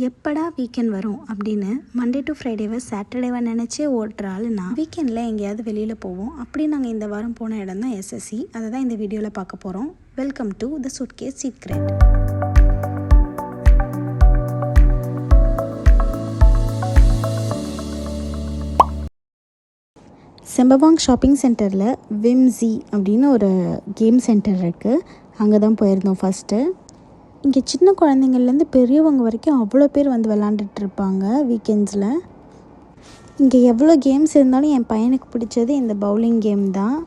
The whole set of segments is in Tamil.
எப்படா வீக்கெண்ட் வரும் அப்படின்னு மண்டே டு ஃப்ரைடேவை சாட்டர்டேவை நினச்சே ஓட்டுற ஆள் நான். வீக்கெண்டில் எங்கேயாவது வெளியில் போவோம். அப்படி நாங்கள் இந்த வாரம் போன இடம் தான் எஸ்எஸ்சி. அதை தான் இந்த வீடியோவில் பார்க்க போகிறோம். Welcome to the suitcase secret. Sembawang shopping சென்டரில் விம்ஸி அப்படின்னு ஒரு கேம் சென்டர் இருக்குது. அங்கே தான் போயிருந்தோம் ஃபஸ்ட்டு. இங்கே சின்ன குழந்தைங்கள்லேருந்து பெரியவங்க வரைக்கும் அவ்வளோ பேர் வந்து விளாண்டுட்ருப்பாங்க வீக்கெண்ட்ஸில். இங்கே எவ்வளோ கேம்ஸ் இருந்தாலும் என் பையனுக்கு பிடிச்சது இந்த பவுலிங் கேம் தான்.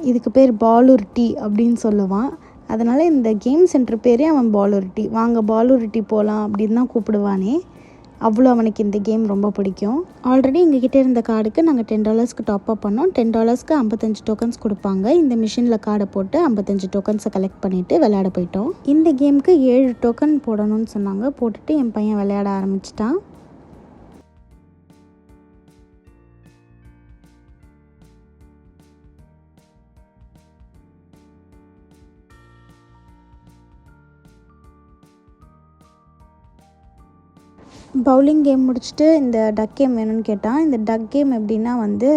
இதுக்கு பேர் பால் உருட்டி அப்படின்னு சொல்லுவான். அதனால் இந்த கேம் சென்டர் பேரே அவன் பால் உருட்டி, வாங்க பால் உருட்டி போகலாம் அப்படின்னு தான் கூப்பிடுவானே. அவ்வளோ அவனுக்கு இந்த கேம் ரொம்ப பிடிக்கும். ஆல்ரெடி எங்ககிட்ட இருந்த கார்டுக்கு நாங்கள் $10 டாப்அப் பண்ணோம். $10க்கு 55 டோக்கன்ஸ் கொடுப்பாங்க. இந்த மிஷினில் கார்டை போட்டு 55 டோக்கன்ஸை கலெக்ட் பண்ணிவிட்டு விளையாட போயிட்டோம். இந்த கேமுக்கு 7 டோக்கன் போடணும்னு சொன்னாங்க. போட்டுட்டு என் பையன் விளையாட ஆரம்பிச்சிட்டான். பவுலிங் கேம் முடிச்சுட்டு இந்த டக் கேம் வேணும்னு கேட்டான். இந்த டக் கேம் எப்படின்னா வந்து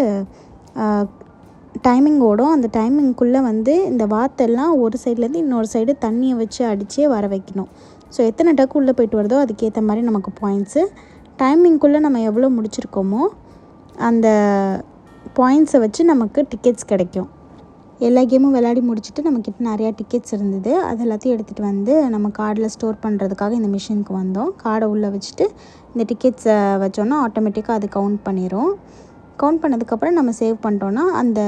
டைமிங் ஓடும். அந்த டைமிங்குள்ளே வந்து இந்த வாத்தெல்லாம் ஒரு சைட்லேருந்து இன்னொரு சைடு தண்ணியை வச்சு அடித்தே வர வைக்கணும். ஸோ எத்தனை டக்கு உள்ளே போய்ட்டு வருதோ அதுக்கேற்ற மாதிரி நமக்கு பாயிண்ட்ஸு. டைமிங்குள்ளே நம்ம எவ்வளோ முடிச்சிருக்கோமோ அந்த பாயிண்ட்ஸை வச்சு நமக்கு டிக்கெட்ஸ் கிடைக்கும். எல்லா கேமும் விளையாடி முடிச்சுட்டு நம்மக்கிட்ட நிறையா டிக்கெட்ஸ் இருந்தது. அது எல்லாத்தையும் எடுத்துகிட்டு வந்து நம்ம கார்டில் ஸ்டோர் பண்ணுறதுக்காக இந்த மிஷினுக்கு வந்தோம். கார்டை உள்ளே வச்சுட்டு இந்த டிக்கெட்ஸை வச்சோன்னா ஆட்டோமேட்டிக்காக அது கவுண்ட் பண்ணிடும். கவுண்ட் பண்ணதுக்கப்புறம் நம்ம சேவ் பண்ணிட்டோன்னா அந்த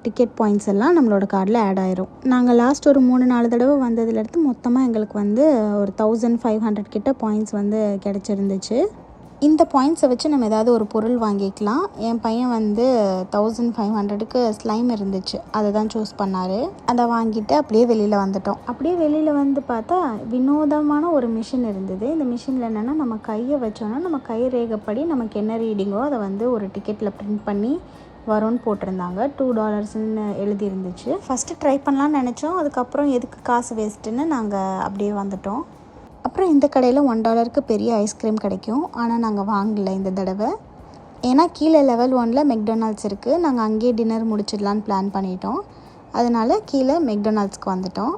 டிக்கெட் பாயிண்ட்ஸ் எல்லாம் நம்மளோட கார்டில் ஆட் ஆயிரும். நாங்கள் லாஸ்ட் ஒரு 3-4 தடவை வந்ததுலேருந்து மொத்தமாக எங்களுக்கு வந்து ஒரு 1500 கிட்ட பாயிண்ட்ஸ் வந்து கிடச்சிருந்துச்சு. இந்த பாயிண்ட்ஸை வச்சு நம்ம ஏதாவது ஒரு பொருள் வாங்கிக்கலாம். என் பையன் வந்து 1500க்கு ஸ்லைம் இருந்துச்சு, அதை தான் சூஸ் பண்ணார். அதை வாங்கிட்டு அப்படியே வெளியில் வந்துட்டோம். அப்படியே வெளியில் வந்து பார்த்தா வினோதமான ஒரு மிஷின் இருந்தது. இந்த மிஷினில் என்னென்னா நம்ம கையை வச்சோன்னா நம்ம கை ரேகைப்படி நமக்கு என்ன ரீடிங்கோ அதை வந்து ஒரு டிக்கெட்டில் பிரிண்ட் பண்ணி வரும்னு போட்டிருந்தாங்க. $2ன்னு எழுதியிருந்துச்சு. ஃபஸ்ட்டு ட்ரை பண்ணலான்னு நினச்சோம். அதுக்கப்புறம் எதுக்கு காசு வேஸ்ட்டுன்னு நாங்கள் அப்படியே வந்துட்டோம். அப்புறம் இந்த கடையில் $1க்கு பெரிய ஐஸ்கிரீம் கிடைக்கும். ஆனால் நாங்கள் வாங்கலை இந்த தடவை. ஏன்னா கீழே லெவல் 1ல் மெக்டொனால்ட்ஸ் இருக்குது. நாங்கள் அங்கேயே டின்னர் முடிச்சிடலான்னு பிளான் பண்ணிட்டோம். அதனால் கீழே மெக்டொனால்ட்ஸ்க்கு வந்துட்டோம்.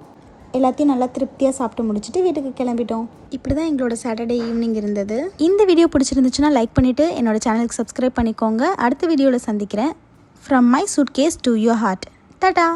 எல்லாத்தையும் நல்லா திருப்தியாக சாப்பிட்டு முடிச்சுட்டு வீட்டுக்கு கிளம்பிட்டோம். இப்படி தான் எங்களோட சாட்டர்டே ஈவினிங் இருந்தது. இந்த வீடியோ பிடிச்சிருந்துச்சுன்னா லைக் பண்ணிவிட்டு என்னோடய சேனலுக்கு சப்ஸ்கிரைப் பண்ணிக்கோங்க. அடுத்த வீடியோவில் சந்திக்கிறேன். From my suitcase to your heart. Tata.